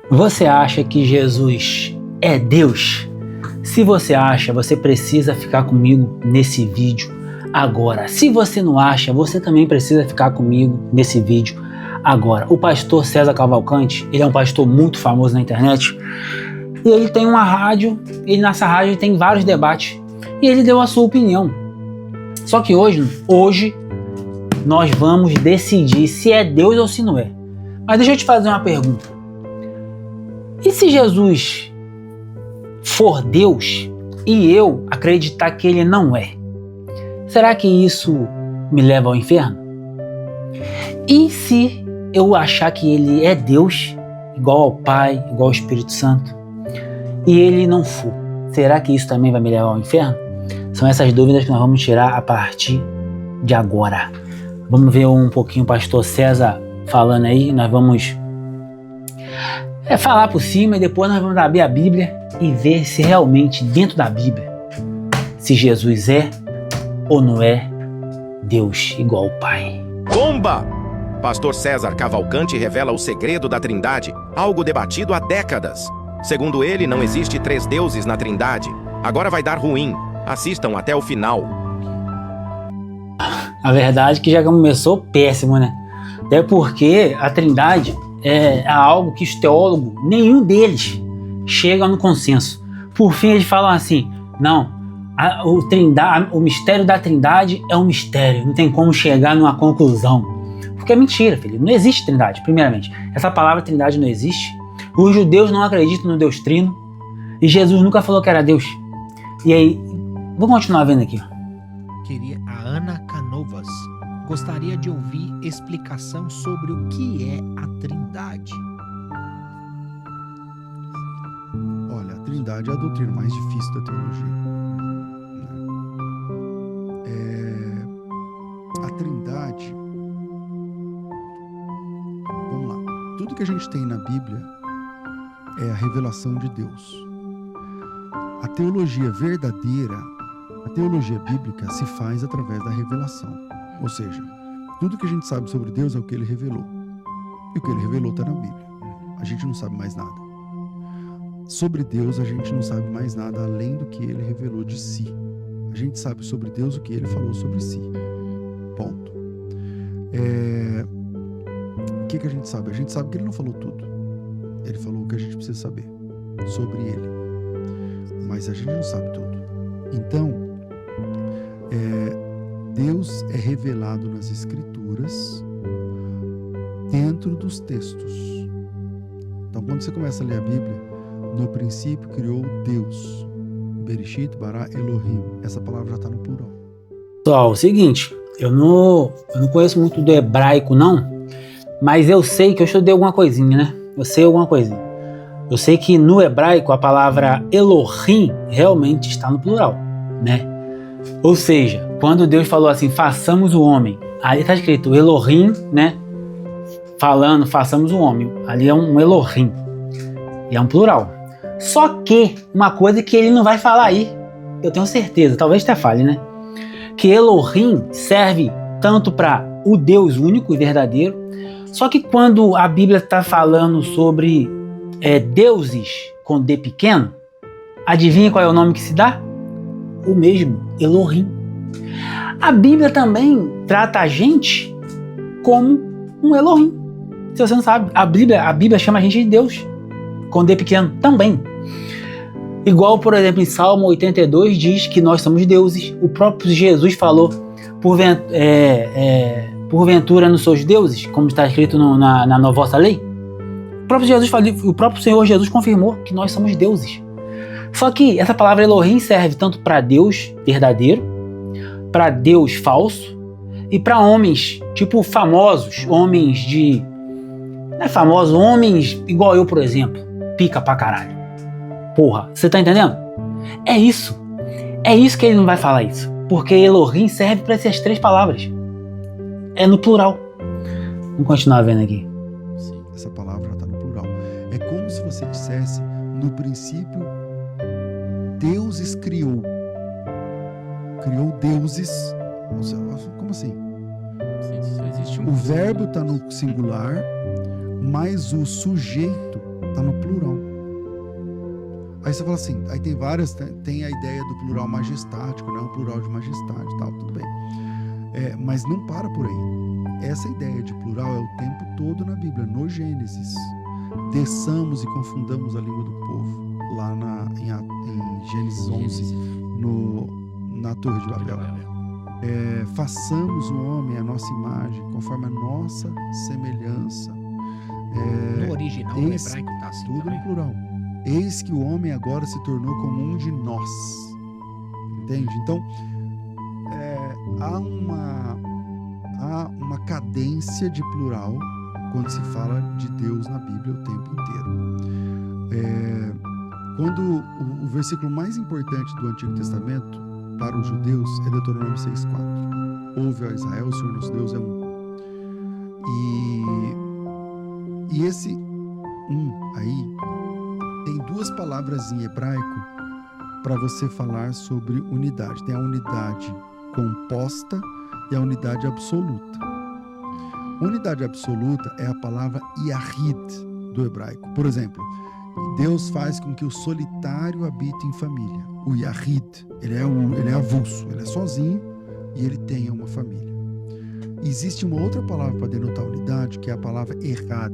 Você acha que Jesus é Deus? Se você acha, você precisa ficar comigo nesse vídeo agora. Se você não acha, você também precisa ficar comigo nesse vídeo agora. O pastor César Cavalcante, ele é um pastor muito famoso na internet e ele tem uma rádio, e nessa rádio tem vários debates e ele deu a sua opinião. Só que hoje nós vamos decidir se é Deus ou se não é. Mas deixa eu te fazer uma pergunta. E se Jesus for Deus e eu acreditar que ele não é? Será que isso me leva ao inferno? E se eu achar que ele é Deus, igual ao Pai, igual ao Espírito Santo, e ele não for? Será que isso também vai me levar ao inferno? São essas dúvidas que nós vamos tirar a partir de agora. Vamos ver um pouquinho o pastor César falando aí, nós vamos falar por cima e depois nós vamos abrir a Bíblia e ver se realmente dentro da Bíblia, se Jesus é ou não é Deus igual ao Pai. Bomba! Pastor César Cavalcante revela o segredo da Trindade, algo debatido há décadas. Segundo ele, não existe 3 deuses na Trindade. Agora vai dar ruim. Assistam até o final. A verdade é que já começou péssimo, né? Até porque a Trindade é algo que os teólogos, nenhum deles chega no consenso. Por fim, eles falam assim, não, o mistério da Trindade é um mistério, não tem como chegar numa conclusão. Porque é mentira, filho, não existe Trindade, primeiramente. Essa palavra Trindade não existe. Os judeus não acreditam no Deus Trino, e Jesus nunca falou que era Deus. E aí, vamos continuar vendo aqui. Queria a Ana Canovas. Gostaria de ouvir explicação sobre o que é a Trindade. Olha, a Trindade é a doutrina mais difícil da teologia. A Trindade, vamos lá, tudo que a gente tem na Bíblia é a revelação de Deus. A teologia verdadeira, a teologia bíblica se faz através da revelação. Ou seja, tudo que a gente sabe sobre Deus é o que ele revelou. E o que ele revelou está na Bíblia. A gente não sabe mais nada. Sobre Deus, a gente não sabe mais nada além do que ele revelou de si. A gente sabe sobre Deus o que ele falou sobre si. Ponto. O que a gente sabe? A gente sabe que ele não falou tudo. Ele falou o que a gente precisa saber sobre ele. Mas a gente não sabe tudo. Então, Deus é revelado nas Escrituras dentro dos textos. Então, quando você começa a ler a Bíblia, no princípio criou Deus. Bereshit bara Elohim. Essa palavra já está no plural. Pessoal, é o seguinte, eu não conheço muito do hebraico não, mas eu sei que eu estudei alguma coisinha, né? Eu sei alguma coisinha. Eu sei que no hebraico a palavra Elohim realmente está no plural, né? Ou seja, quando Deus falou assim, façamos o homem, ali está escrito Elohim, né? Falando, façamos o homem. Ali é um Elohim. E é um plural. Só que, uma coisa que ele não vai falar aí, eu tenho certeza, talvez até fale, né? Que Elohim serve tanto para o Deus único e verdadeiro, só que quando a Bíblia está falando sobre deuses com D pequeno, adivinha qual é o nome que se dá? O mesmo, Elohim. A Bíblia também trata a gente como um Elohim. Se você não sabe, a Bíblia chama a gente de Deus, com D pequeno também. Igual, por exemplo, em Salmo 82 diz que nós somos deuses. O próprio Jesus falou, porventura não sois deuses, como está escrito na vossa lei. O próprio Senhor Jesus confirmou que nós somos deuses. Só que essa palavra Elohim serve tanto para Deus verdadeiro, para Deus falso e para homens, tipo famosos, homens de... Não é famoso, homens igual eu, por exemplo, pica pra caralho. Porra, você tá entendendo? É isso. É isso que ele não vai falar isso. Porque Elohim serve para essas 3 palavras. É no plural. Vamos continuar vendo aqui. Sim, essa palavra está no plural. É como se você dissesse, no princípio, deuses criou. Criou deuses. Como assim? Só existe O verbo está no singular, mas o sujeito Está no plural. Aí você fala assim, aí tem várias, tem a ideia do plural majestático, né? Um plural de majestade e tal, tudo bem. Mas não para por aí. Essa ideia de plural é o tempo todo na Bíblia, no Gênesis. Desçamos e confundamos a língua do povo, lá em Gênesis 11, na Torre de Babel. Façamos o homem à nossa imagem, conforme a nossa semelhança. No original, no hebraico está assim tudo também. no plural. Eis que o homem agora se tornou como um de nós. Entende? Então, há uma cadência de plural quando se fala de Deus na Bíblia o tempo inteiro. Quando o versículo mais importante do Antigo Testamento para os judeus é Deuteronômio 6,4. Ouve, ó Israel, o Senhor nosso Deus é um. E esse um aí tem duas palavras em hebraico para você falar sobre unidade. Tem a unidade composta e a unidade absoluta. Unidade absoluta é a palavra Yahid do hebraico. Por exemplo, Deus faz com que o solitário habite em família. O Yahid, ele é avulso, ele é sozinho e ele tem uma família. Existe uma outra palavra para denotar unidade, que é a palavra Echad.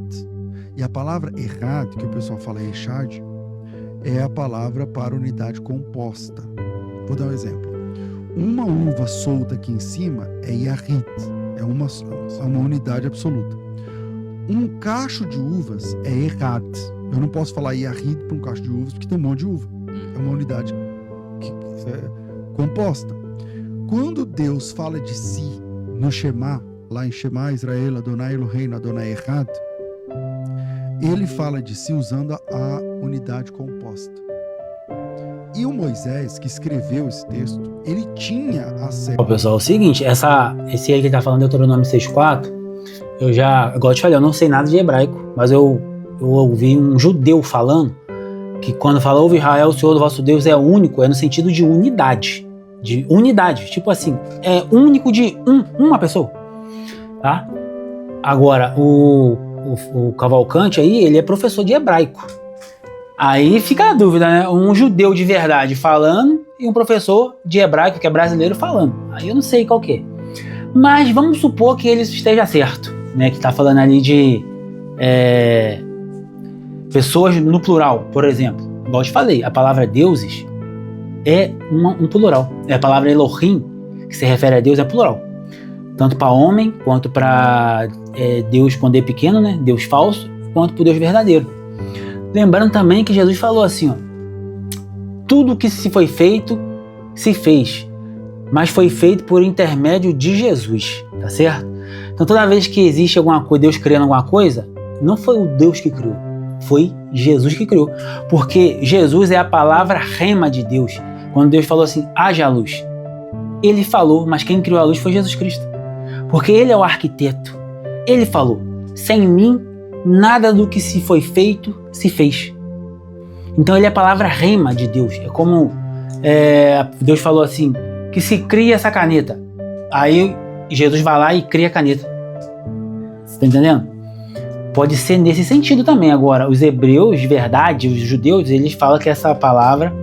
E a palavra Echad, que o pessoal fala Echad, é a palavra para unidade composta. Vou dar um exemplo. Uma uva solta aqui em cima é Yahid, é uma unidade absoluta. Um cacho de uvas é Echad. Eu não posso falar Yahid para um cacho de uvas porque tem um monte de uva. É uma unidade composta. Quando Deus fala de si no Shema, lá em Shema Israel, Adonai Eloheinu, Adonai Echad, ele fala de si usando a unidade composta. E o Moisés, que escreveu esse texto, ele tinha acesso... Pessoal, é o seguinte, esse aí que ele tá falando, Deuteronômio 6,4, igual eu te falei, eu não sei nada de hebraico, mas eu ouvi um judeu falando que quando fala, ouve Israel, o Senhor do vosso Deus é único, é no sentido de unidade. De unidade, tipo assim, é único de uma pessoa, tá? Agora, o Cavalcante aí, ele é professor de hebraico. Aí fica a dúvida, né? Um judeu de verdade falando e um professor de hebraico, que é brasileiro, falando. Aí eu não sei qual que é. Mas vamos supor que ele esteja certo, né? Que tá falando ali de pessoas no plural, por exemplo. Igual eu te falei, a palavra deuses é um plural. A palavra Elohim, que se refere a Deus, é plural. Tanto para homem, quanto para Deus quando é pequeno, né? Deus falso, quanto para Deus verdadeiro. Lembrando também que Jesus falou assim, ó, tudo que se foi feito, se fez, mas foi feito por intermédio de Jesus, tá certo? Então toda vez que existe alguma coisa, Deus criando alguma coisa, não foi o Deus que criou, foi Jesus que criou, porque Jesus é a palavra rema de Deus. Quando Deus falou assim, haja luz, ele falou, mas quem criou a luz foi Jesus Cristo, porque ele é o arquiteto. Ele falou, sem mim, nada do que se foi feito se fez. Então ele é a palavra rema de Deus. É como Deus falou assim, que se cria essa caneta. Aí Jesus vai lá e cria a caneta. Você tá entendendo? Pode ser nesse sentido também. Agora, os hebreus, de verdade, os judeus, eles falam que essa palavra,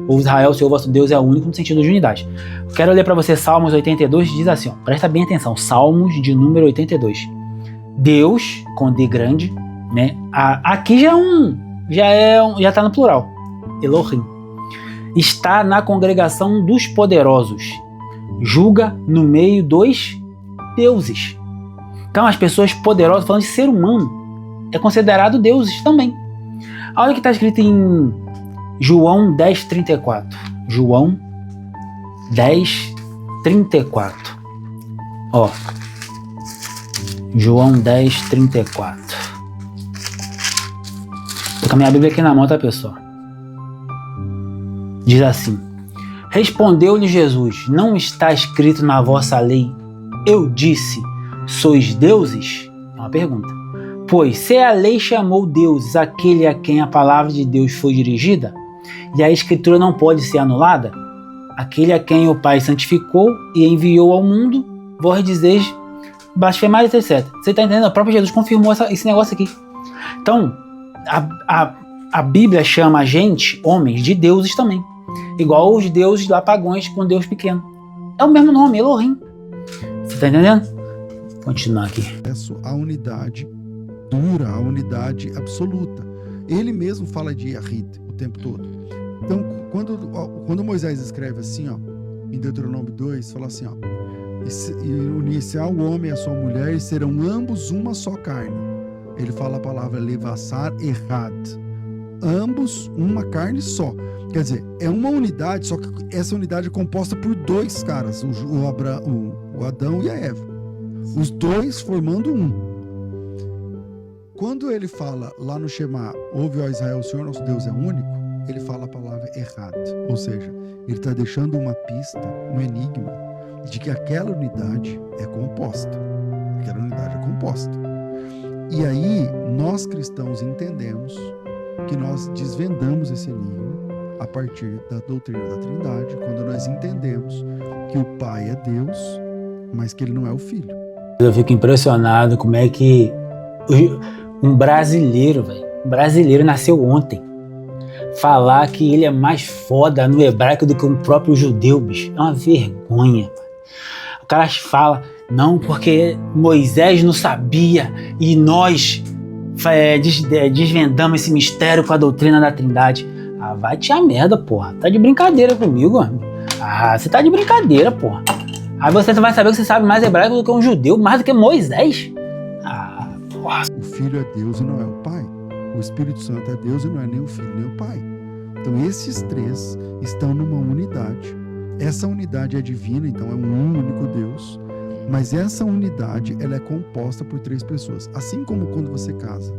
o Israel, o Senhor vosso Deus, é único no sentido de unidade. Eu quero ler para você Salmos 82, diz assim, ó, presta bem atenção, Salmos de número 82. Deus, com D grande, né? Aqui já tá no plural. Elohim. Está na congregação dos poderosos. Julga no meio dos deuses. Então as pessoas poderosas, falando de ser humano, é considerado deuses também. Olha o que está escrito em João 10:34. João 10:34. Ó. João 10:34. Tô com a minha Bíblia aqui na mão, tá, pessoal? Diz assim: respondeu-lhe Jesus, não está escrito na vossa lei, eu disse, sois deuses? É uma pergunta. Pois se a lei chamou deuses aquele a quem a palavra de Deus foi dirigida, e a escritura não pode ser anulada, aquele a quem o Pai santificou e enviou ao mundo, vós dizeis blasfemar, etc. Você está entendendo? O próprio Jesus confirmou esse negócio aqui. Então, a Bíblia chama a gente, homens, de deuses também. Igual os deuses lá pagãos com Deus pequeno. É o mesmo nome, Elohim. Você tá entendendo? Vou continuar aqui. A unidade dura, a unidade absoluta. Ele mesmo fala de Yahid o tempo todo. Então, quando Moisés escreve assim, ó, em Deuteronômio 2, fala assim, ó, e unir-se-á o homem e a sua mulher e serão ambos uma só carne. Ele fala a palavra levassar errad. Ambos uma carne só. Quer dizer, é uma unidade, só que essa unidade é composta por dois caras, o Adão e a Eva. Os dois formando um. Quando ele fala lá no Shema, ouve, ó Israel, o Senhor nosso Deus é único, ele fala a palavra errad. Ou seja, ele está deixando uma pista, um enigma, de que aquela unidade é composta. Aquela unidade é composta. E aí, nós cristãos entendemos que nós desvendamos esse enigma a partir da doutrina da Trindade, quando nós entendemos que o Pai é Deus, mas que ele não é o Filho. Eu fico impressionado como é que um brasileiro nasceu ontem, falar que ele é mais foda no hebraico do que um próprio judeu, bicho, é uma vergonha. O cara fala, não, porque Moisés não sabia e nós desvendamos esse mistério com a doutrina da Trindade. Ah, vai te a merda, porra. Tá de brincadeira comigo, amigo. Ah, você tá de brincadeira, porra. Aí você vai saber que você sabe mais hebraico do que um judeu, mais do que Moisés. Ah, porra. O Filho é Deus e não é o Pai. O Espírito Santo é Deus e não é nem o Filho nem o Pai. Então esses três estão numa unidade. Essa unidade é divina, então é um único Deus. Mas essa unidade, ela é composta por três pessoas. Assim como quando você casa.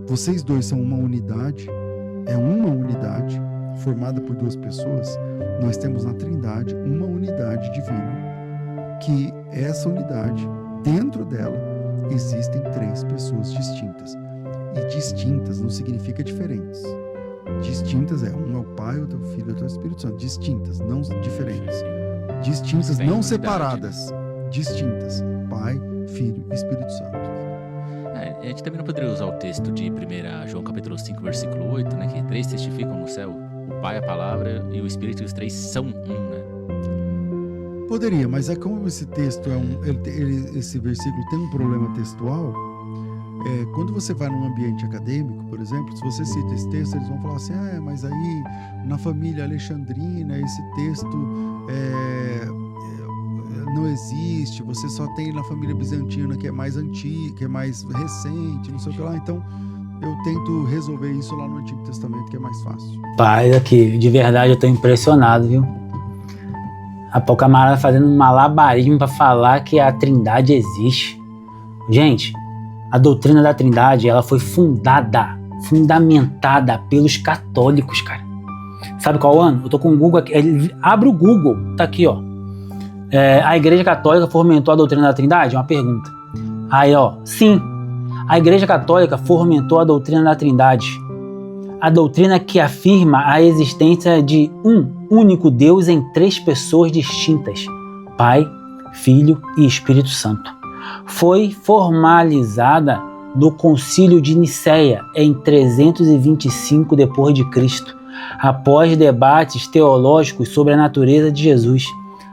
Vocês dois são uma unidade. É uma unidade formada por duas pessoas. Nós temos na Trindade uma unidade divina. Que essa unidade, dentro dela, existem três pessoas distintas. E distintas não significa diferentes. Distintas um é o Pai, outro é o Filho, outro é o Espírito Santo. Distintas, não diferentes. Distintas, não separadas. Distintas. Pai, Filho e Espírito Santo. A gente também não poderia usar o texto de 1 João capítulo 5, versículo 8, né? Que três testificam no céu. O Pai, a Palavra e o Espírito, e os três são um, né? Poderia, mas é como esse texto esse versículo tem um problema textual. Quando você vai num ambiente acadêmico, por exemplo, se você cita esse texto, eles vão falar assim, mas aí na família alexandrina esse texto não existe, você só tem na família bizantina que é mais antiga, que é mais recente, não sei o que lá. Então eu tento resolver isso lá no Antigo Testamento, que é mais fácil. Pai, aqui, de verdade eu tô impressionado, viu? A camarada fazendo um malabarismo para falar que a Trindade existe. Gente, a doutrina da Trindade, ela foi fundamentada pelos católicos, cara. Sabe qual ano? Eu tô com o Google aqui. Abre o Google, tá aqui, ó. A Igreja Católica fomentou a doutrina da Trindade? Uma pergunta. Aí, ó, sim. A Igreja Católica fomentou a doutrina da Trindade. A doutrina que afirma a existência de um único Deus em três pessoas distintas: Pai, Filho e Espírito Santo. Foi formalizada no Concílio de Nicéia em 325 d.C., após debates teológicos sobre a natureza de Jesus.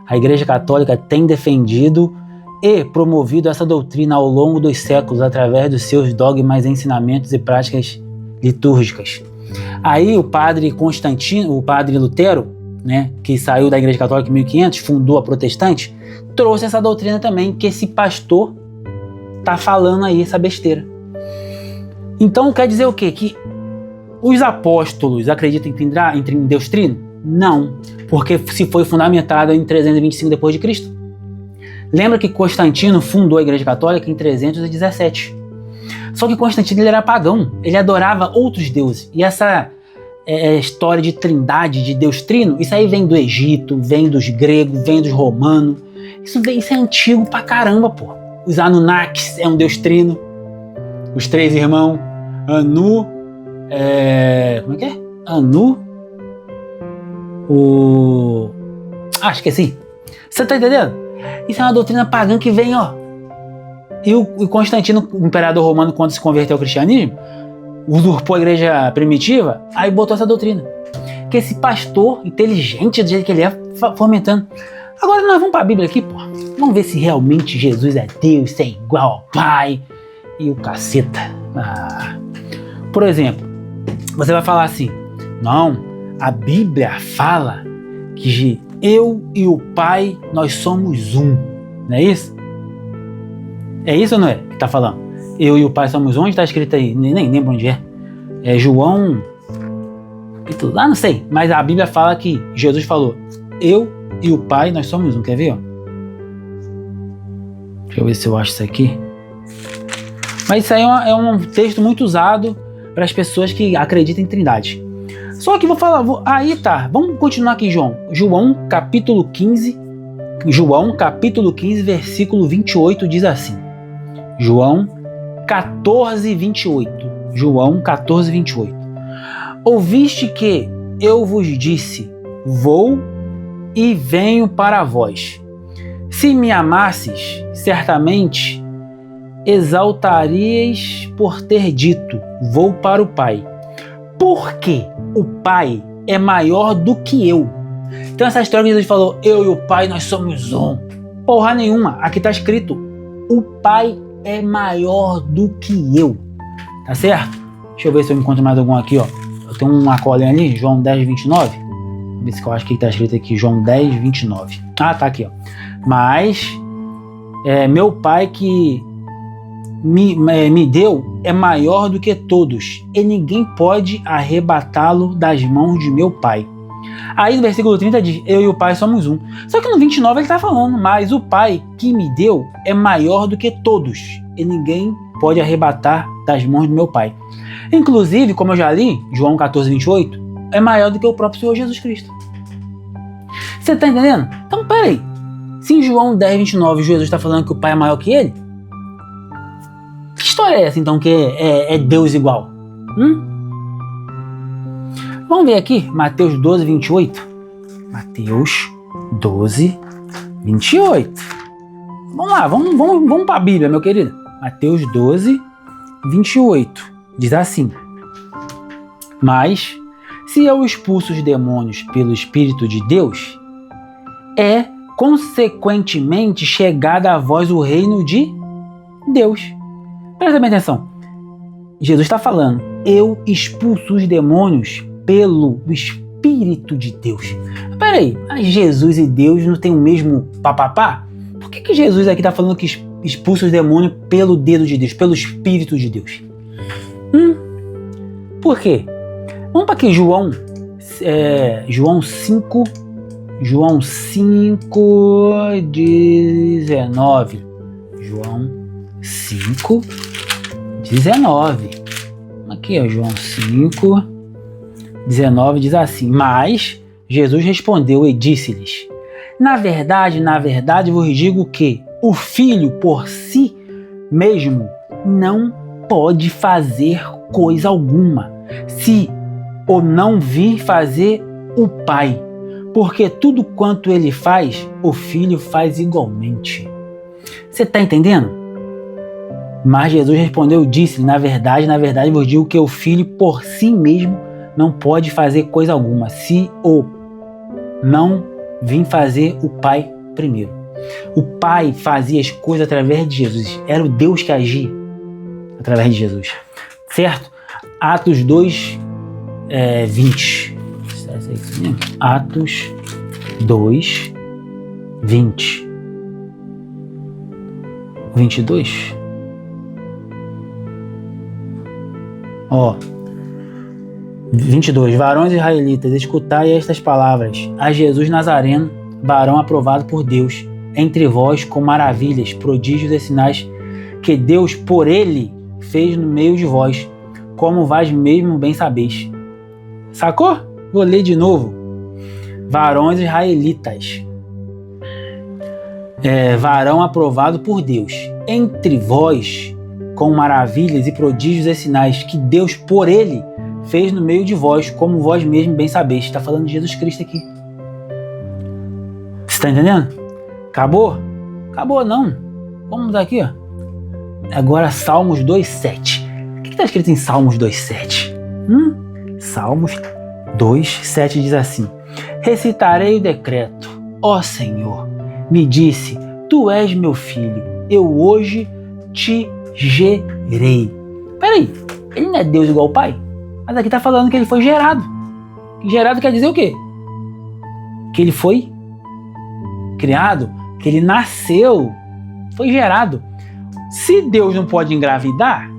A Igreja Católica tem defendido e promovido essa doutrina ao longo dos séculos através dos seus dogmas, ensinamentos e práticas litúrgicas. Aí o padre Constantino, o padre Lutero, né, que saiu da Igreja Católica em 1500, fundou a protestante, trouxe essa doutrina também, que esse pastor tá falando aí essa besteira. Então quer dizer o quê? Que os apóstolos acreditam em Deus Trino? Não, porque se foi fundamentado em 325 d.C. Lembra que Constantino fundou a Igreja Católica em 317. Só que Constantino ele era pagão, ele adorava outros deuses. E essa história de trindade, de Deus Trino, isso aí vem do Egito, vem dos gregos, vem dos romanos. Isso é antigo pra caramba, pô. Os Anunnakis é um Deus Trino. Os três irmãos, Anu, como é que é? Anu, esqueci. Você tá entendendo? Isso é uma doutrina pagã que vem, ó. E o Constantino, o imperador romano, quando se converteu ao cristianismo, usurpou a igreja primitiva, aí botou essa doutrina. Que esse pastor inteligente, do jeito que ele é, fomentando. Agora nós vamos para a Bíblia aqui, pô. Vamos ver se realmente Jesus é Deus, se é igual ao Pai e o caceta. Por exemplo, você vai falar assim, não, a Bíblia fala que eu e o Pai, nós somos um. Não é isso? É isso ou não é que tá falando? Eu e o Pai somos um, onde tá escrito aí? Nem lembro onde é. É João... Lá não sei, mas a Bíblia fala que Jesus falou, eu e o Pai, nós somos um. Quer ver, ó? Deixa eu ver se eu acho isso aqui. Mas isso aí é um texto muito usado para as pessoas que acreditam em Trindade. Só que vou falar... Aí tá, vamos continuar aqui, João. João capítulo 15, versículo 28 diz assim. João 14, 28. João 14, 28. Ouviste que eu vos disse, vou e venho para vós. Se me amasses, certamente exaltaríeis por ter dito, vou para o Pai. Porque o Pai é maior do que eu. Então essa história que Jesus falou, eu e o Pai, nós somos um. Porra nenhuma, aqui está escrito, o Pai é maior do que eu. Tá certo? Deixa eu ver se eu encontro mais algum aqui, ó. Eu tenho uma colinha ali, João 10, 29. Vamos ver se eu acho que está escrito aqui, João 10, 29. Ah, tá aqui, ó. Mas meu Pai que me deu é maior do que todos, e ninguém pode arrebatá-lo das mãos de meu Pai. Aí no versículo 30 diz, eu e o Pai somos um. Só que no 29 ele está falando, mas o Pai que me deu é maior do que todos, e ninguém pode arrebatar das mãos do meu Pai. Inclusive, como eu já li, João 14, 28, é maior do que o próprio Senhor Jesus Cristo. Você está entendendo? Então, peraí. Se em João 10, 29, Jesus está falando que o Pai é maior que ele, que história é essa, então, que é Deus igual? Vamos ver aqui, Mateus 12, 28. Mateus 12, 28. Vamos lá, vamos para a Bíblia, meu querido. Mateus 12, 28. Diz assim, mas se eu expulso os demônios pelo Espírito de Deus, é consequentemente chegado a vós o reino de Deus. Presta bem atenção. Jesus está falando, eu expulso os demônios pelo Espírito de Deus. Peraí, Jesus e Deus não tem o mesmo papapá? Por que Jesus aqui está falando que expulsa os demônios pelo dedo de Deus, pelo Espírito de Deus? Por quê? Vamos para aqui, João 5, 19. João 5, 19. Aqui, ó, João 5, 19 diz assim, mas Jesus respondeu e disse-lhes, na verdade vos digo que o Filho por si mesmo não pode fazer coisa alguma, se o não vir fazer o Pai, porque tudo quanto ele faz, o Filho faz igualmente. Você está entendendo? Mas Jesus respondeu e disse, na verdade vos digo que o Filho por si mesmo não pode fazer coisa alguma, se o não vir fazer o Pai primeiro. O Pai fazia as coisas através de Jesus. Era o Deus que agia através de Jesus. Certo? Atos 2, 20. Atos 2, 20. 22. Ó. 22. Varões israelitas, escutai estas palavras. A Jesus Nazareno, varão aprovado por Deus, entre vós com maravilhas, prodígios e sinais que Deus por ele fez no meio de vós, como vós mesmo bem sabeis. Sacou? Vou ler de novo. Varões israelitas, varão aprovado por Deus, entre vós com maravilhas e prodígios e sinais que Deus por ele fez no meio de vós, como vós mesmo bem sabeis. Está falando de Jesus Cristo aqui. Você está entendendo? Acabou? Acabou não. Vamos aqui, ó. Agora Salmos 2:7. O que está escrito em Salmos 2,7? Salmos 2,7 diz assim: recitarei o decreto, ó Senhor, me disse, tu és meu filho, eu hoje te gerei. Peraí, ele não é Deus igual o Pai? Mas aqui está falando que ele foi gerado. Gerado quer dizer o quê? Que ele foi criado, que ele nasceu, foi gerado. Se Deus não pode engravidar,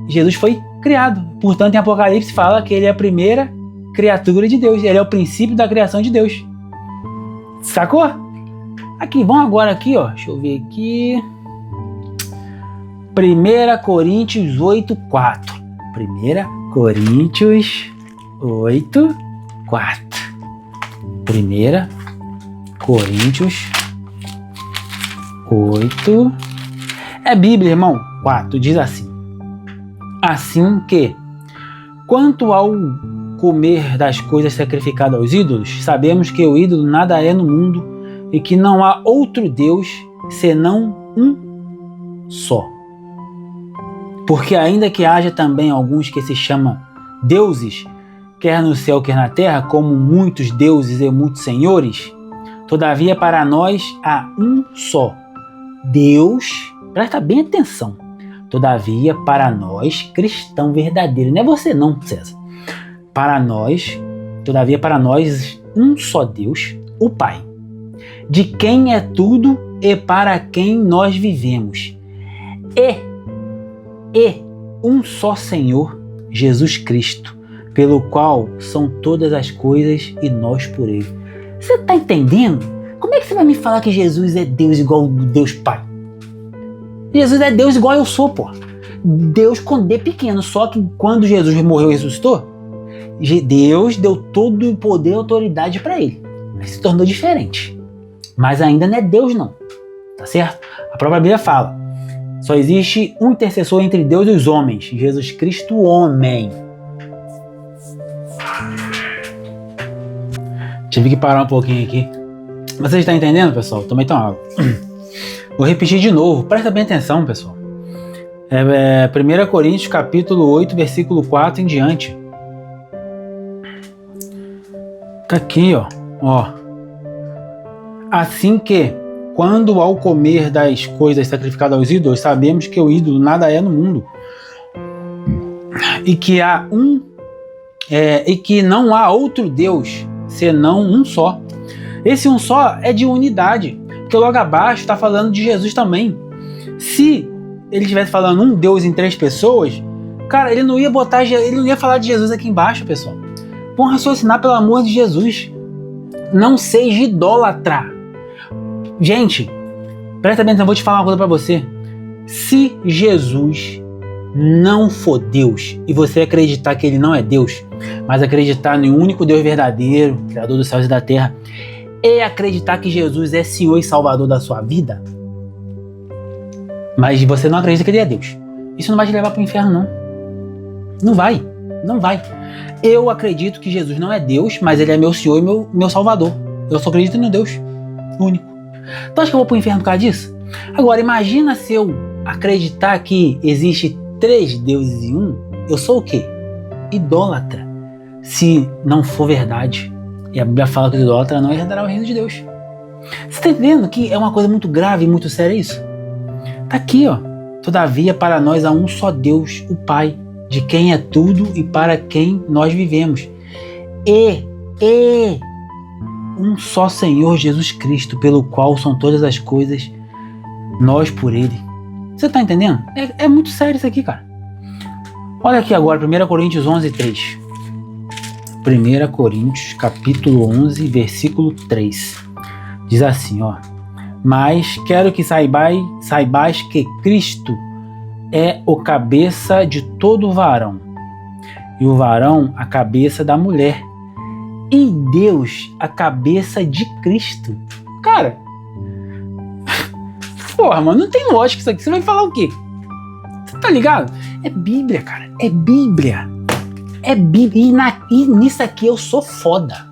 Jesus foi criado. Portanto, em Apocalipse fala que ele é a primeira criatura de Deus. Ele é o princípio da criação de Deus. Sacou? Aqui, vamos agora aqui, ó. Deixa eu ver aqui. 1 Coríntios 8:4. 1 Coríntios 8:4. 1 Coríntios 8. É Bíblia, irmão. 4 diz assim: assim que, quanto ao comer das coisas sacrificadas aos ídolos, sabemos que o ídolo nada é no mundo e que não há outro Deus senão um só. Porque ainda que haja também alguns que se chamam deuses, quer no céu, quer na terra, como muitos deuses e muitos senhores, todavia para nós há um só Deus. Presta bem atenção. Todavia para nós, cristão verdadeiro, não é você não, César. Para nós, todavia para nós, um só Deus, o Pai, de quem é tudo e para quem nós vivemos. E um só Senhor, Jesus Cristo, pelo qual são todas as coisas e nós por Ele. Você está entendendo? Como é que você vai me falar que Jesus é Deus igual o Deus Pai? Jesus é Deus igual eu sou, pô. Deus com D pequeno, só que quando Jesus morreu e ressuscitou, Deus deu todo o poder e autoridade para Ele. Ele se tornou diferente. Mas ainda não é Deus não, tá certo? A própria Bíblia fala: só existe um intercessor entre Deus e os homens, Jesus Cristo, o homem. Tive que parar um pouquinho aqui. Vocês estão entendendo, pessoal? Tomei tão água. Vou repetir de novo, presta bem atenção, pessoal. 1 Coríntios capítulo 8, versículo 4 em diante. Tá aqui, ó. Assim que, quando ao comer das coisas sacrificadas aos ídolos, sabemos que o ídolo nada é no mundo, e que não há outro Deus senão um só. Esse um só é de unidade, porque logo abaixo está falando de Jesus também. Se ele estivesse falando um Deus em 3 pessoas, cara, ele não ia falar de Jesus aqui embaixo, pessoal. Vamos raciocinar, pelo amor de Jesus. Não seja idólatra. Gente, presta atenção, eu vou te falar uma coisa pra você. Se Jesus não for Deus e você acreditar que ele não é Deus, mas acreditar no único Deus verdadeiro, Criador dos céus e da terra, e acreditar que Jesus é Senhor e Salvador da sua vida, mas você não acredita que ele é Deus, isso não vai te levar para o inferno, não. Não vai. Eu acredito que Jesus não é Deus, mas ele é meu Senhor e meu Salvador. Eu só acredito no Deus único. Então acho que eu vou para o inferno por causa disso? Agora, imagina se eu acreditar que existe 3 deuses em um, eu sou o quê? Idólatra. Se não for verdade. E a Bíblia fala que o idólatra não herdará o reino de Deus. Você está entendendo que é uma coisa muito grave e muito séria isso? Tá aqui, ó. Todavia para nós há um só Deus, o Pai, de quem é tudo e para quem nós vivemos. E um só Senhor Jesus Cristo, pelo qual são todas as coisas, nós por Ele. Você tá entendendo? É muito sério isso aqui, cara. Olha aqui agora, 1 Coríntios 11:3. 1 Coríntios, capítulo 11, versículo 3. Diz assim, ó: mas quero que saibais que Cristo é o cabeça de todo varão, e o varão a cabeça da mulher, e Deus a cabeça de Cristo. Cara, porra, mano, não tem lógica isso aqui. Você vai falar o quê? Você tá ligado? É Bíblia, cara. É Bíblia. É Bíblia. E nisso aqui eu sou foda.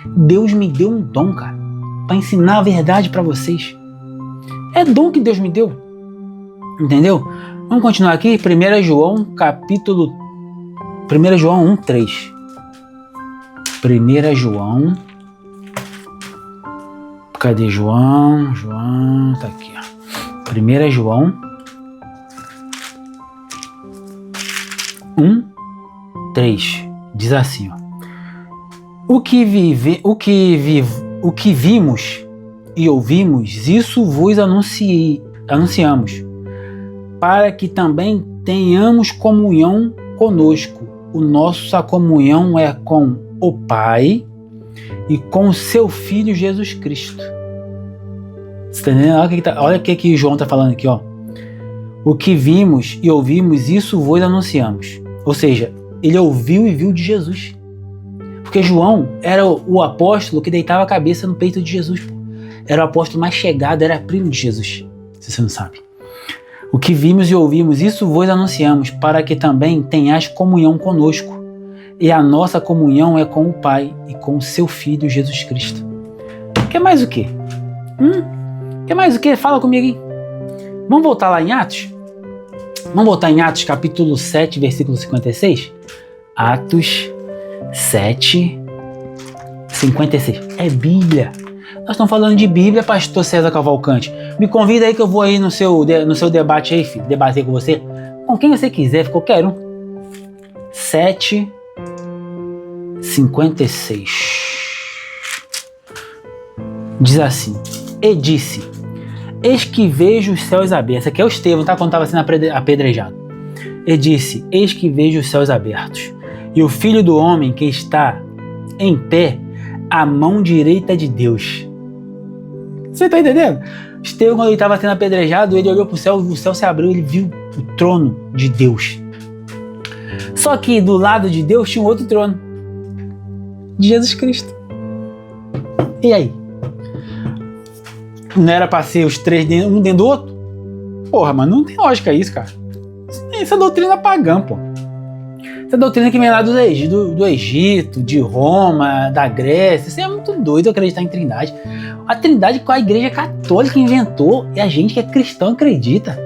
Deus me deu um dom, cara, pra ensinar a verdade pra vocês. É dom que Deus me deu. Entendeu? Vamos continuar aqui, 1 João, capítulo... 1 João 1:3. 1 João... Cadê João? João... Tá aqui, ó. 1 João 1:3. Diz assim, ó. O que vimos e ouvimos, isso vos anunciamos, para que também tenhamos comunhão conosco. Nossa comunhão é com o Pai e com o seu Filho Jesus Cristo. Você tá entendendo? Olha o que João está falando aqui, ó. O que vimos e ouvimos, isso vos anunciamos. Ou seja, ele ouviu e viu de Jesus. Porque João era o apóstolo que deitava a cabeça no peito de Jesus. Pô. Era o apóstolo mais chegado, era primo de Jesus. Se você não sabe. O que vimos e ouvimos, isso vos anunciamos, para que também tenhais comunhão conosco. E a nossa comunhão é com o Pai e com o seu Filho Jesus Cristo. Quer mais o quê? Quer mais o quê? Fala comigo, hein? Vamos voltar lá em Atos? Vamos voltar em Atos capítulo 7, versículo 56? Atos 7, 56. É Bíblia. Nós estamos falando de Bíblia, pastor César Cavalcante. Me convida aí que eu vou aí no seu debate aí, filho. Debater com você. Com quem você quiser, qualquer um. 7, 56. Diz assim. E disse: eis que vejo os céus abertos. Esse aqui é o Estevão, tá? Quando estava sendo apedrejado. E disse: eis que vejo os céus abertos. E o Filho do Homem que está em pé à mão direita de Deus. Você tá entendendo? Estevão, quando ele estava sendo apedrejado, ele olhou para o céu se abriu, ele viu o trono de Deus. Só que do lado de Deus tinha um outro trono, de Jesus Cristo. E aí? Não era para ser os três um dentro do outro? Porra, mas não tem lógica isso, cara. Isso é doutrina pagã, pô. Essa doutrina que vem lá do Egito, de Roma, da Grécia. Isso é muito doido acreditar em trindade. A trindade que a igreja católica inventou e a gente que é cristão acredita.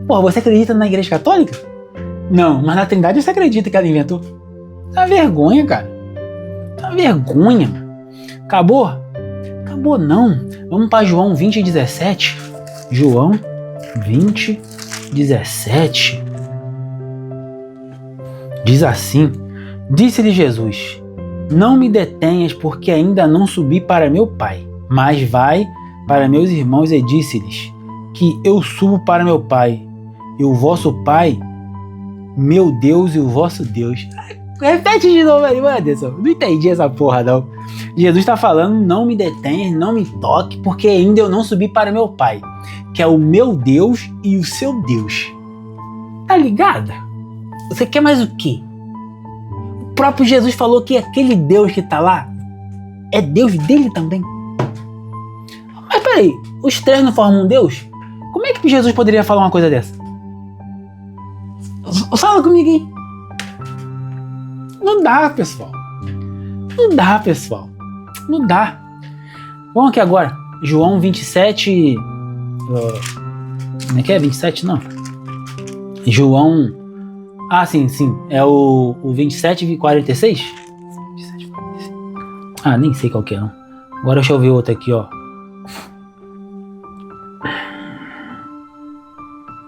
Porra, você acredita na igreja católica? Não, mas na trindade você acredita que ela inventou. É uma vergonha, cara. É uma vergonha. Acabou? Acabou não. Vamos para João 20:17. João 20:17. Diz assim: disse-lhe Jesus: não me detenhas, porque ainda não subi para meu Pai, mas vai para meus irmãos e disse-lhes que eu subo para meu Pai, e o vosso Pai, meu Deus e o vosso Deus. Repete de novo aí, Anderson. Não entendi essa porra, não. Jesus está falando: não me detenhas, não me toque, porque ainda eu não subi para meu Pai, que é o meu Deus e o seu Deus. Tá ligada? Você quer mais o quê? O próprio Jesus falou que aquele Deus que está lá é Deus dele também. Mas peraí, os três não formam um Deus? Como é que Jesus poderia falar uma coisa dessa? Fala comigo, hein? Não dá, pessoal. Não dá, pessoal. Não dá. Vamos aqui agora. João 27... Como é que é? 27 não. João... Ah, sim. É o 27:46? 27:46. Ah, nem sei qual que é, não. Agora deixa eu ver outro aqui, ó.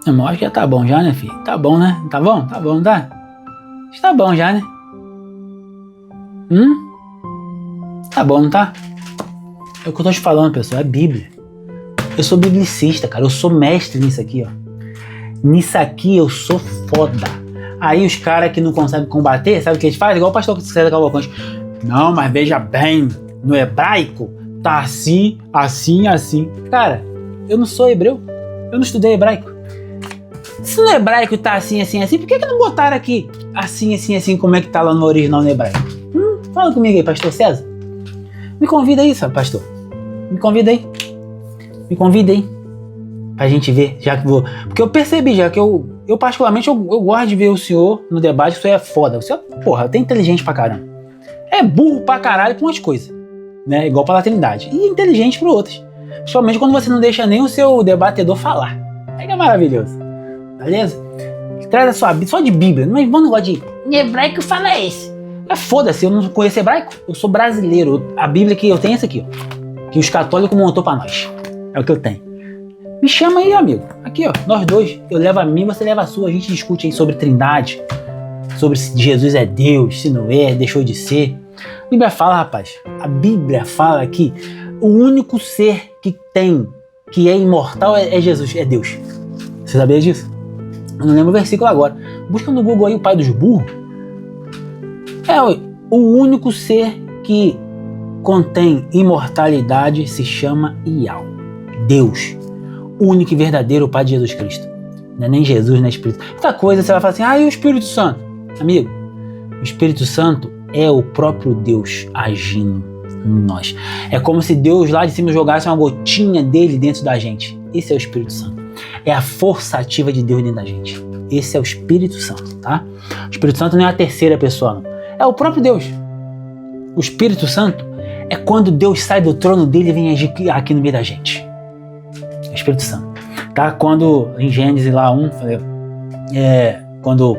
Eu acho que já tá bom já, né, filho? Tá bom, né? Tá bom? Tá bom, tá? Tá bom já, né? Tá bom, não tá? É o que eu tô te falando, pessoal. É Bíblia. Eu sou biblicista, cara. Eu sou mestre nisso aqui, ó. Nisso aqui eu sou foda. Aí os caras que não conseguem combater, sabe o que eles fazem? Igual o pastor César Cavalcante. Não, mas veja bem, no hebraico tá assim, assim, assim. Cara, eu não sou hebreu. Eu não estudei hebraico. Se no hebraico tá assim, assim, assim, por que não botaram aqui assim, assim, assim, como é que tá lá no original no hebraico? Fala comigo aí, pastor César. Me convida aí, sabe, pastor. Me convida aí. Me convida aí. Pra gente ver, já que vou... Porque eu percebi já que eu particularmente, eu gosto de ver o senhor no debate, o senhor é foda. O senhor, porra, até inteligente pra caramba. É burro pra caralho com umas coisas, né? Igual pra latinidade. E inteligente por outras. Principalmente quando você não deixa nem o seu debatedor falar. É que é maravilhoso. beleza? Traz a sua Bíblia, só de Bíblia, não é bom negócio de em hebraico fala esse. Foda-se, eu não conheço hebraico, eu sou brasileiro. A Bíblia que eu tenho é essa aqui, ó. Que os católicos montou pra nós. É o que eu tenho. Me chama aí, amigo. Aqui, ó, nós dois. Eu levo a minha, você leva a sua. A gente discute aí sobre trindade, sobre se Jesus é Deus, se não é, deixou de ser. A Bíblia fala, rapaz, a Bíblia fala que o único ser que tem, que é imortal é Jesus, é Deus. Você sabia disso? Eu não lembro o versículo agora. Busca no Google aí o pai dos burros. O único ser que contém imortalidade se chama Ial, Deus, único e verdadeiro Pai de Jesus Cristo. Não é nem Jesus, nem Espírito. Outra coisa, você vai falar assim, e o Espírito Santo? Amigo, o Espírito Santo é o próprio Deus agindo em nós. É como se Deus lá de cima jogasse uma gotinha dele dentro da gente. Esse é o Espírito Santo. É a força ativa de Deus dentro da gente. Esse é o Espírito Santo, tá? O Espírito Santo não é a terceira pessoa, não. É o próprio Deus. O Espírito Santo é quando Deus sai do trono dele e vem agir aqui no meio da gente. É o Espírito Santo. Tá? Quando em Gênesis lá 1, quando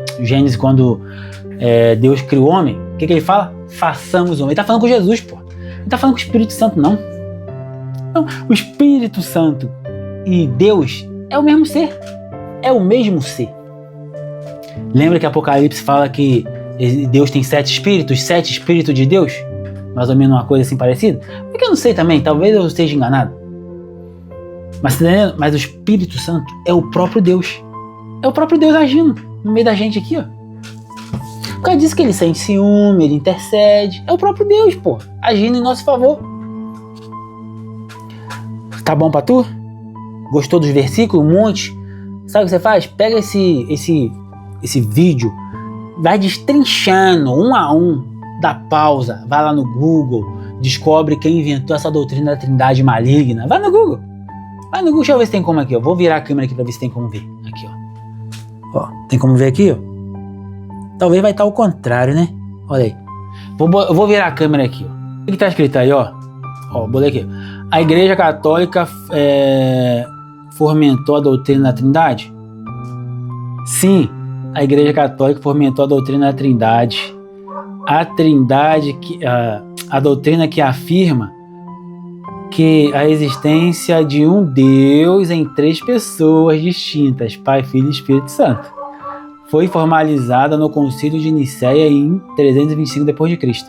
Deus criou o homem, o que ele fala? Façamos o homem. Ele tá falando com Jesus, pô. Não tá falando com o Espírito Santo, não. Não. O Espírito Santo e Deus é o mesmo ser. É o mesmo ser. Lembra que Apocalipse fala que Deus tem 7 espíritos de Deus? Mais ou menos uma coisa assim parecida? Porque eu não sei também, talvez eu esteja enganado. Mas o Espírito Santo é o próprio Deus. É o próprio Deus agindo no meio da gente aqui, ó. O cara diz que ele sente ciúme, ele intercede. É o próprio Deus, pô, agindo em nosso favor. Tá bom pra tu? Gostou dos versículos? Um monte? Sabe o que você faz? Pega esse vídeo, vai destrinchando um a um, dá pausa, vai lá no Google, descobre quem inventou essa doutrina da trindade maligna. Vai no Google, deixa eu ver se tem como aqui, ó. Vou virar a câmera aqui pra ver se tem como ver. Aqui, ó. Tem como ver aqui, ó? Talvez vai estar ao contrário, né? Olha aí. Eu vou virar a câmera aqui, ó. O que tá escrito aí, ó? Botei aqui. A Igreja Católica fomentou a doutrina da trindade? Sim. A Igreja Católica fomentou a doutrina da trindade. A doutrina que afirma que a existência de um Deus em 3 pessoas distintas, Pai, Filho e Espírito Santo, foi formalizada no Concílio de Nicéia em 325 d.C.,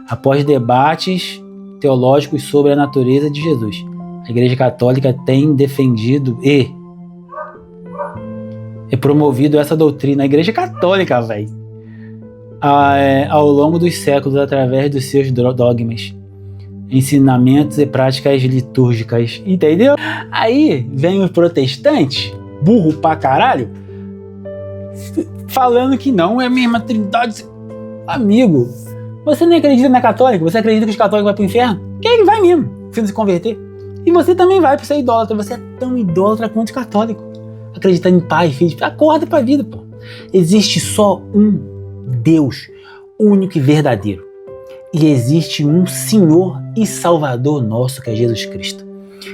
após debates teológicos sobre a natureza de Jesus. A Igreja Católica tem defendido e promovido essa doutrina, a Igreja Católica, velho, ao longo dos séculos, através dos seus dogmas, ensinamentos e práticas litúrgicas, entendeu? Aí vem os protestantes, burro pra caralho, falando que não é a mesma trindade. Amigo, você nem acredita na católica? Você acredita que os católicos vão pro inferno? Quem vai mesmo, se não se converter? E você também vai pra ser idólatra. Você é tão idólatra quanto católico, acreditando em Pai, Filho. Acorda pra vida, pô. Existe só um Deus, único e verdadeiro. E existe um Senhor e Salvador nosso, que é Jesus Cristo.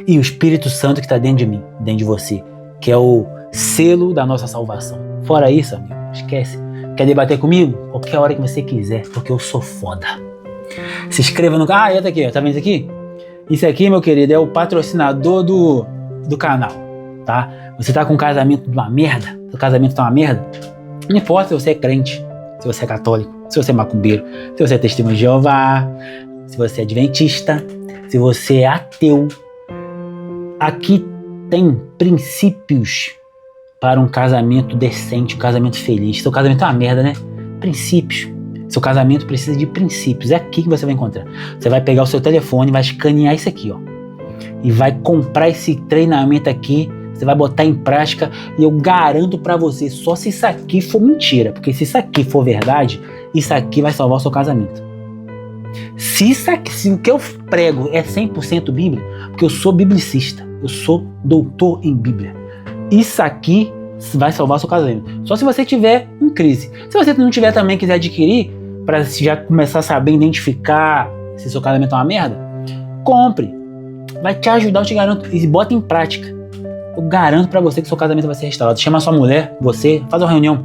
E o Espírito Santo que está dentro de mim, dentro de você, que é o selo da nossa salvação. Fora isso, amigo, esquece. Quer debater comigo? Qualquer hora que você quiser, porque eu sou foda. Se inscreva no canal. Entra aqui, ó. Tá vendo isso aqui? Isso aqui, meu querido, é o patrocinador do canal, tá? Você tá com um casamento de uma merda? Seu casamento tá uma merda? Não importa se você é crente, se você é católico, se você é macumbeiro, se você é testemunho de Jeová, se você é adventista, se você é ateu. Aqui tem princípios para um casamento decente, um casamento feliz. Seu casamento é uma merda, né? Princípios. Seu casamento precisa de princípios. É aqui que você vai encontrar. Você vai pegar o seu telefone, vai escanear isso aqui, ó, e vai comprar esse treinamento aqui. Você vai botar em prática e eu garanto pra você, só se isso aqui for mentira, porque se isso aqui for verdade, isso aqui vai salvar o seu casamento. Se o que eu prego é 100% Bíblia, porque eu sou biblicista, eu sou doutor em Bíblia, isso aqui vai salvar o seu casamento. Só se você tiver em crise. Se você não tiver também, quiser adquirir, para já começar a saber identificar se seu casamento é uma merda, compre. Vai te ajudar, eu te garanto, e bota em prática. eu garanto pra você que seu casamento vai ser restaurado. Chama a sua mulher, você, faz uma reunião.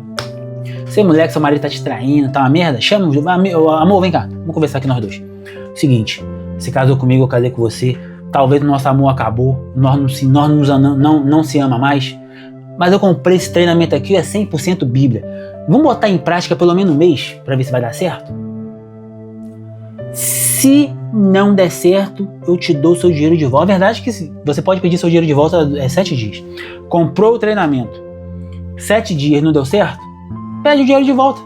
Você, mulher, que seu marido tá te traindo, tá uma merda, chama, amor, vem cá, vamos conversar aqui nós dois. Seguinte, você casou comigo, eu casei com você, talvez o nosso amor acabou, nós não se ama mais, mas eu comprei esse treinamento aqui, é 100% Bíblia. Vamos botar em prática pelo menos um mês pra ver se vai dar certo? Se não der certo, eu te dou seu dinheiro de volta. A verdade é que você pode pedir seu dinheiro de volta 7 dias. Comprou o treinamento, 7 dias não deu certo, pede o dinheiro de volta.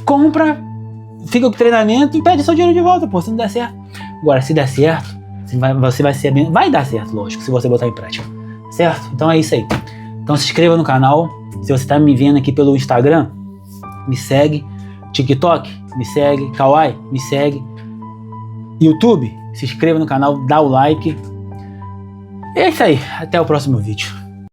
Compra, fica com o treinamento e pede seu dinheiro de volta, pô, se não der certo. Agora, se der certo, você vai ser bem. Vai dar certo, lógico, se você botar em prática. Certo? Então é isso aí. Então se inscreva no canal. Se você está me vendo aqui pelo Instagram, me segue. TikTok, me segue. Kawaii, me segue. YouTube, se inscreva no canal, dá o like. É isso aí. Até o próximo vídeo.